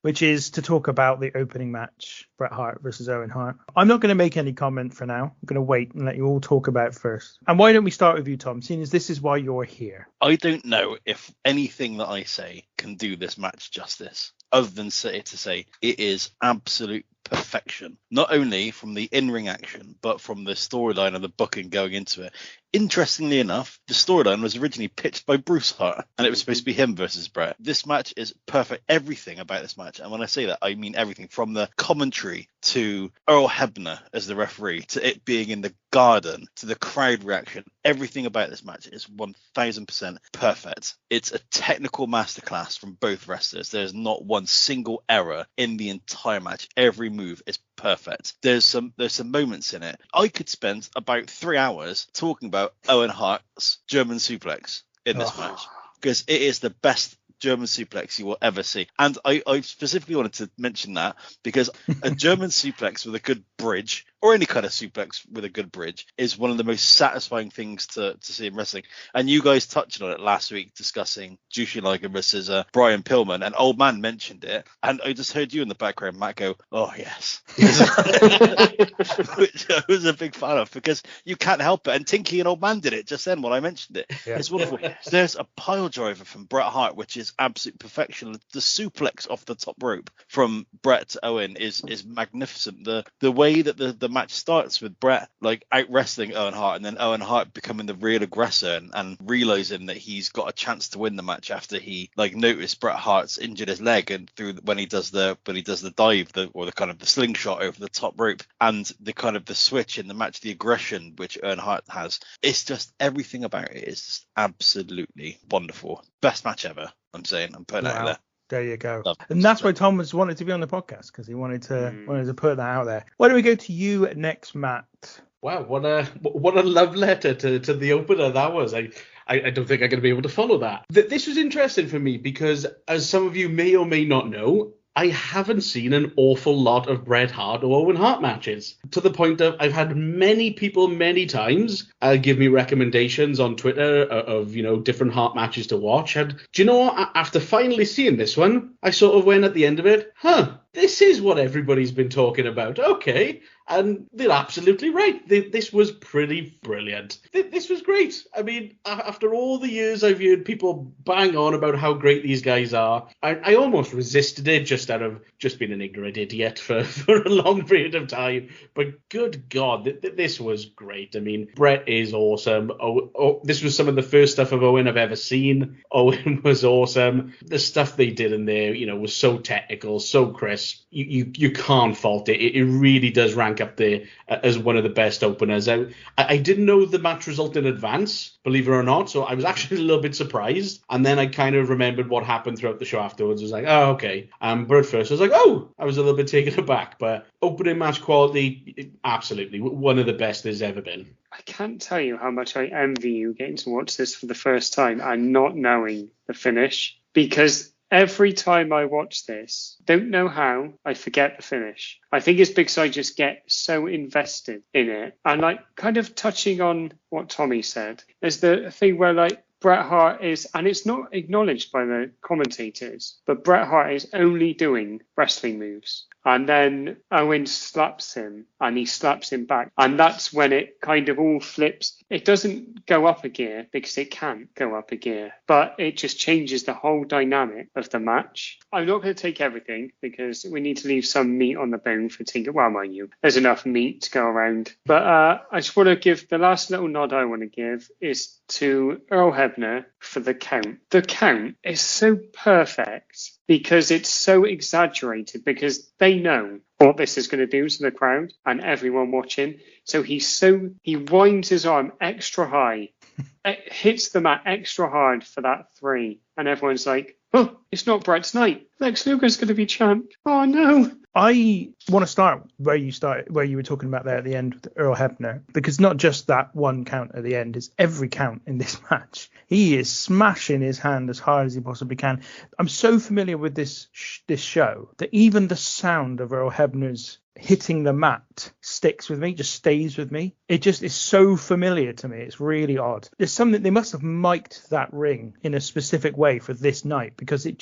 which is to talk about the opening match, Bret Hart versus Owen Hart. I'm not going to make any comment for now. I'm going to wait and let you all talk about it first. And why don't we start with you, Tom, seeing as this is why you're here? I don't know if anything that I say can do this match justice, other than to say it is absolute perfection, not only from the in-ring action, but from the storyline and the booking going into it. Interestingly enough, the storyline was originally pitched by Bruce Hart, and it was supposed to be him versus Bret. This match is perfect. Everything about this match, and when I say that, I mean everything from the commentary to Earl Hebner as the referee, to it being in the garden, to the crowd reaction. Everything about this match is 1000% perfect. It's a technical masterclass from both wrestlers. There's not one single error in the entire match. Every move is perfect. There's some moments in it. I could spend about 3 hours talking about Owen Hart's German suplex in this match, because it is the best German suplex you will ever see. And I specifically wanted to mention that because a German suplex with a good bridge, or any kind of suplex with a good bridge, is one of the most satisfying things to see in wrestling. And you guys touched on it last week discussing Jushin Liger versus Brian Pillman, and Old Man mentioned it, and I just heard you in the background, Matt, go, "Oh yes," which I was a big fan of, because you can't help it. And Tinky and Old Man did it just then when I mentioned it. Yeah. It's wonderful. There's a pile driver from Bret Hart, which is absolute perfection. The suplex off the top rope from Bret to Owen is magnificent. The way that the match starts with Bret like out wrestling Owen Hart, and then Owen Hart becoming the real aggressor and realizing that he's got a chance to win the match after he like noticed Bret Hart's injured his leg, and when he does the dive, or the kind of the slingshot over the top rope, and the kind of the switch in the match, the aggression which Owen Hart has. It's just everything about it is just absolutely wonderful. Best match ever. I'm saying. I'm putting it out there. There you go. And that's why Tom wanted to be on the podcast, because he wanted to put that out there. Why don't we go to you next, Matt? Wow, what a love letter to the opener that was. I don't think I'm going to be able to follow that. This was interesting for me because, as some of you may or may not know, I haven't seen an awful lot of Bret Hart or Owen Hart matches, to the point of I've had many people many times give me recommendations on Twitter of different Hart matches to watch. And do you know what? After finally seeing this one, I sort of went at the end of it, this is what everybody's been talking about. Okay. And they're absolutely right. This was pretty brilliant. This was great. I mean, after all the years I've heard people bang on about how great these guys are, I almost resisted it just out of just being an ignorant idiot for a long period of time. But good God, this was great. I mean, Bret is awesome. This was some of the first stuff of Owen I've ever seen. Owen was awesome. The stuff they did in there, was so technical, so crisp. You can't fault it. It really does rank up there as one of the best openers. I didn't know the match result in advance, believe it or not, so I was actually a little bit surprised. And then I kind of remembered what happened throughout the show afterwards. I was like, oh, okay. But at first I was like, I was a little bit taken aback. But opening match quality, absolutely one of the best there's ever been. I can't tell you how much I envy you getting to watch this for the first time and not knowing the finish, because every time I watch this, don't know how, I forget the finish. I think it's because I just get so invested in it. And like kind of touching on what Tommy said, there's the thing where like Bret Hart is, and it's not acknowledged by the commentators, but Bret Hart is only doing wrestling moves. And then Owen slaps him and he slaps him back. And that's when it kind of all flips. It doesn't go up a gear because it can't go up a gear, but it just changes the whole dynamic of the match. I'm not going to take everything because we need to leave some meat on the bone for Tinker. Well, mind you, there's enough meat to go around. But I just want to give the last little nod I want to give is to Earl Hebner for the count. The count is so perfect because it's so exaggerated, because they know what this is going to do to the crowd and everyone watching. So he winds his arm extra high, hits the mat extra hard for that 3, and everyone's like, oh, it's not Bret's night. Lex Luger's going to be champ. Oh no. I want to start where you were talking about there at the end with Earl Hebner, because not just that one count at the end, is every count in this match. He is smashing his hand as hard as he possibly can. I'm so familiar with this show that even the sound of Earl Hebner's hitting the mat sticks with me, just stays with me. It just is so familiar to me. It's really odd. There's something, they must have mic'd that ring in a specific way for this night, because it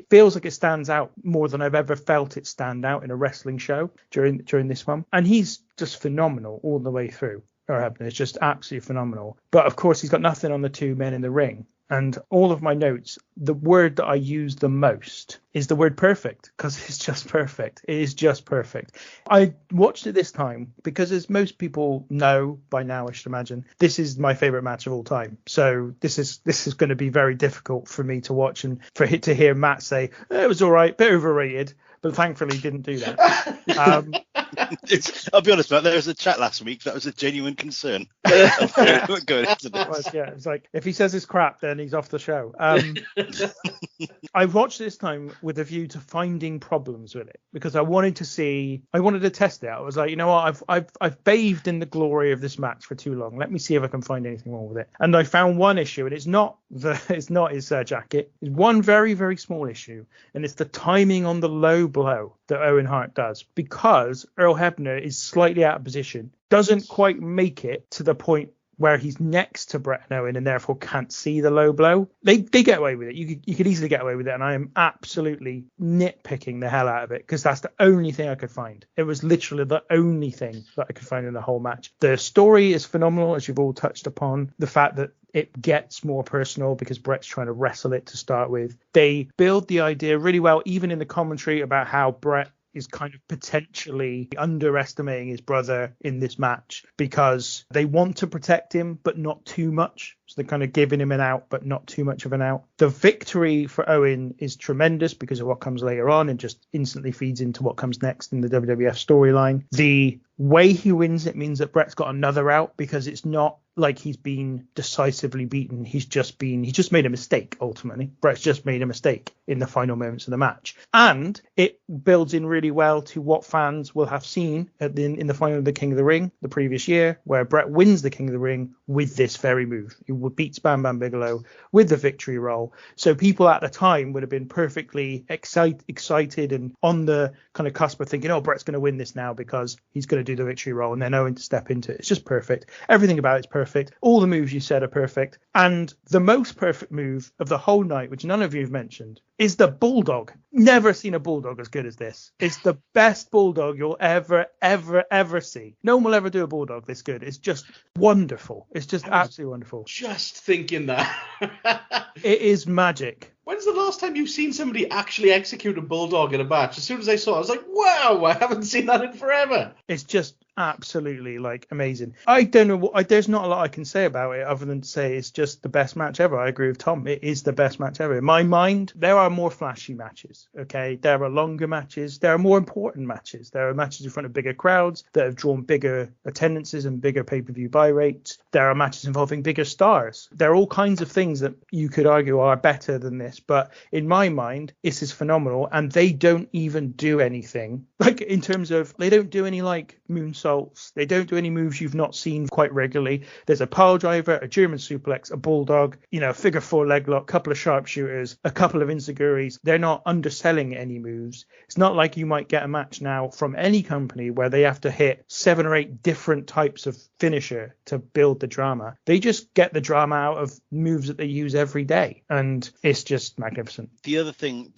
feels like it stands out more than I've ever felt it stand out in a wrestling show during this one. And he's just phenomenal all the way through. It's just absolutely phenomenal. But of course, he's got nothing on the two men in the ring. And all of my notes, the word that I use the most is the word perfect, because it's just perfect. It is just perfect. I watched it this time because, as most people know by now, I should imagine, this is my favorite match of all time. So this is going to be very difficult for me to watch, and to hear Matt say it was all right, bit overrated, but thankfully didn't do that. I'll be honest, Matt, there was a chat last week that was a genuine concern. It's like, if he says it's crap, then he's off the show. I watched this time with a view to finding problems with it, because I wanted to test it out. I was like, you know what, I've bathed in the glory of this match for too long. Let me see if I can find anything wrong with it. And I found one issue, and it's not his jacket. It's one very, very small issue, and it's the timing on the low blow that Owen Hart does, because Earl Hebner is slightly out of position, doesn't quite make it to the point where he's next to Bret and Owen, and therefore can't see the low blow. They get away with it. You could easily get away with it, and I am absolutely nitpicking the hell out of it, because that's the only thing I could find. It was literally the only thing that I could find in the whole match. The story is phenomenal, as you've all touched upon. The fact that it gets more personal because Bret's trying to wrestle it to start with. They build the idea really well, even in the commentary, about how Bret is kind of potentially underestimating his brother in this match, because they want to protect him, but not too much. So they're kind of giving him an out, but not too much of an out. The victory for Owen is tremendous because of what comes later on, and just instantly feeds into what comes next in the WWF storyline. The way he wins it means that Bret's got another out, because it's not like he's been decisively beaten. He's just made a mistake, ultimately. Bret's just made a mistake in the final moments of the match. And it builds in really well to what fans will have seen in the final of the King of the Ring the previous year, where Bret wins the King of the Ring with this very move. He beats Bam Bam Bigelow with the victory roll. So people at the time would have been perfectly excited and on the kind of cusp of thinking, oh, Bret's going to win this now because he's going to do the victory roll, and then Owen to step into it. It's just perfect. Everything about it's perfect. All the moves you said are perfect. And the most perfect move of the whole night, which none of you have mentioned, is the bulldog. Never seen a bulldog as good as this. It's the best bulldog you'll ever see. No one will ever do a bulldog this good. It's just wonderful. It's just absolutely wonderful. Just thinking that. It is magic. When's the last time you've seen somebody actually execute a bulldog in a match? As soon as I saw it, I was like, wow, I haven't seen that in forever. It's just absolutely amazing. I don't know there's not a lot I can say about it other than to say it's just the best match ever. I agree with Tom. It is the best match ever. In my mind, there are more flashy matches. Okay, there are longer matches. There are more important matches. There are matches in front of bigger crowds that have drawn bigger attendances and bigger pay-per-view buy rates. There are matches involving bigger stars. There are all kinds of things that you could argue are better than this, but in my mind, this is phenomenal. And they don't even do anything in terms of, they don't do any moonsaults. They don't do any moves you've not seen quite regularly. There's a pile driver, a German suplex, a bulldog, a figure four leg lock, couple of sharpshooters, a couple of enziguris. They're not underselling any moves. It's not like you might get a match now from any company where they have to hit 7 or 8 different types of finisher to build the drama. They just get the drama out of moves that they use every day, and it's just magnificent. The other thing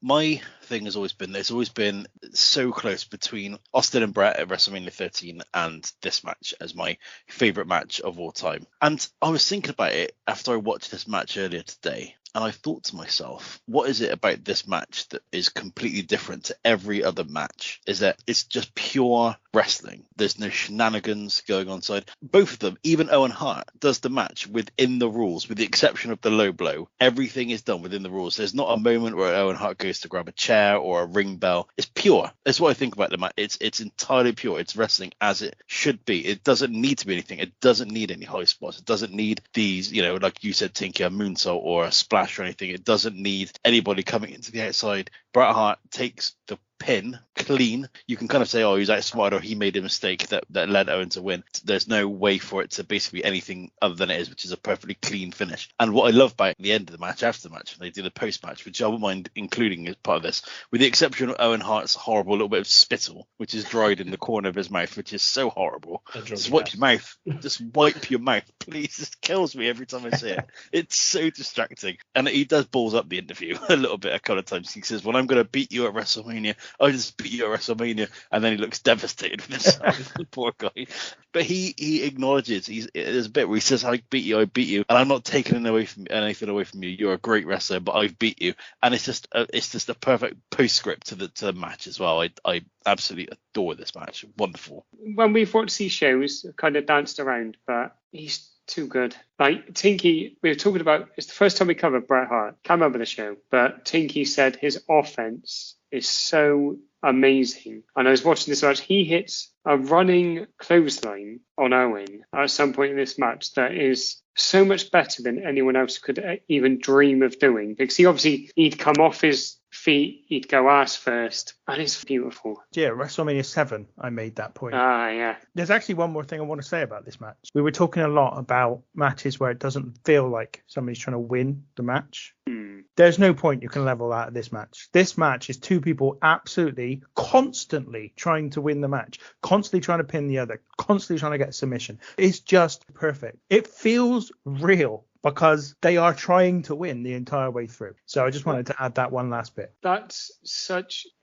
my thing has always been, there's always been so close between Austin and Bret at WrestleMania 13 and this match as my favorite match of all time. And I was thinking about it after I watched this match earlier today, and I thought to myself, what is it about this match that is completely different to every other match? Is that it's just pure wrestling. There's no shenanigans going on side. Both of them, even Owen Hart, does the match within the rules, with the exception of the low blow. Everything is done within the rules. There's not a moment where Owen Hart goes to grab a chair or a ring bell. It's pure. That's what I think about the match. It's entirely pure. It's wrestling as it should be. It doesn't need to be anything. It doesn't need any high spots. It doesn't need these, like you said, Tinky, a moonsault or a splash or anything. It doesn't need anybody coming into the outside. Bret Hart takes the pin, clean. You can kind of say, oh, he's outsmarted or he made a mistake that led Owen to win. There's no way for it to basically be anything other than it is, which is a perfectly clean finish. And what I love about the end of the match, after the match, they did a post-match, which I wouldn't mind including as part of this, with the exception of Owen Hart's horrible little bit of spittle, which is dried in the corner of his mouth, which is so horrible. Just wipe your mouth. Just wipe your mouth, please. It kills me every time I see it. It's so distracting. And he does balls up the interview a little bit a couple of times. He says, well, I'm going to beat you at WrestleMania. I just beat you at WrestleMania. And then he looks devastated with himself. The poor guy. But he acknowledges, there's a bit where he says, I beat you, and I'm not taking anything away from you. You're a great wrestler, but I've beat you. And it's just a perfect postscript to the match as well. I absolutely adore this match. Wonderful. When we've watched these shows, I've kind of danced around, but he's too good. Like Tinky, we were talking about, it's the first time we covered Bret Hart. Can't remember the show, but Tinky said his offense is so amazing. And I was watching this match. He hits a running clothesline on Owen at some point in this match that is so much better than anyone else could even dream of doing, because he'd come off his feet, he'd go ass first, and it's beautiful. Yeah, WrestleMania 7, I made that point. Yeah. There's actually one more thing I want to say about this match. We were talking a lot about matches where it doesn't feel like somebody's trying to win the match. There's no point you can level out of this match. This match is two people absolutely constantly trying to win the match, constantly trying to pin the other, constantly trying to get a submission. It's just perfect. It feels real because they are trying to win the entire way through. So I just wanted to add that one last bit. That's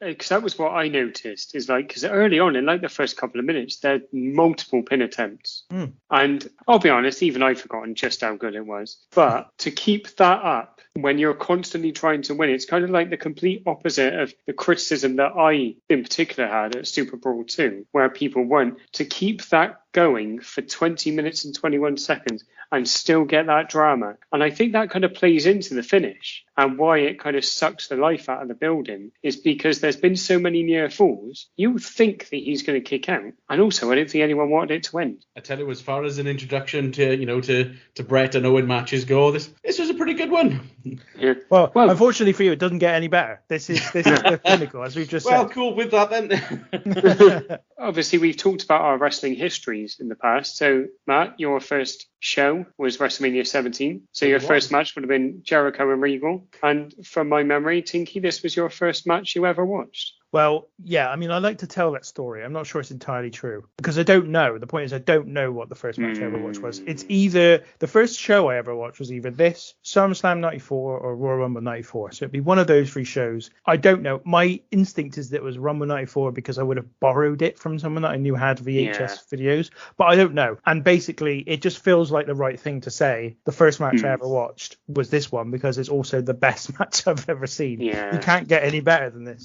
because that was what I noticed, is like, because early on in like the first couple of minutes, there are multiple pin attempts. And I'll be honest, even I've forgotten just how good it was. But to keep that up when you're constantly trying to win, it's kind of like the complete opposite of the criticism that I in particular had at Super Brawl 2, where people weren't. To keep that going for 20 minutes and 21 seconds and still get that drama. And I think that kind of plays into the finish, and why it kind of sucks the life out of the building is because there's been so many near falls. You think that he's going to kick out. And also, I don't think anyone wanted it to end. I tell you, as far as an introduction to Bret and Owen matches go, this was a pretty good one. Yeah. Well, unfortunately for you, it doesn't get any better. This is the pinnacle, as we've just said. Well, cool with that then. Obviously, we've talked about our wrestling histories in the past. So, Matt, your first show was WrestleMania 17. So your first match would have been Jericho and Regal. And from my memory, Tinky, this was your first match you ever watched. Well, yeah, I mean, I like to tell that story. I'm not sure it's entirely true because I don't know. The point is I don't know what the first match I ever watched was. It's either the first show I ever watched was either this, SummerSlam 94 or Royal Rumble 94. So it'd be one of those three shows. I don't know. My instinct is that it was Rumble 94 because I would have borrowed it from someone that I knew had VHS videos, but I don't know. And basically, it just feels like the right thing to say. The first match I ever watched was this one because it's also the best match I've ever seen. Yeah. You can't get any better than this.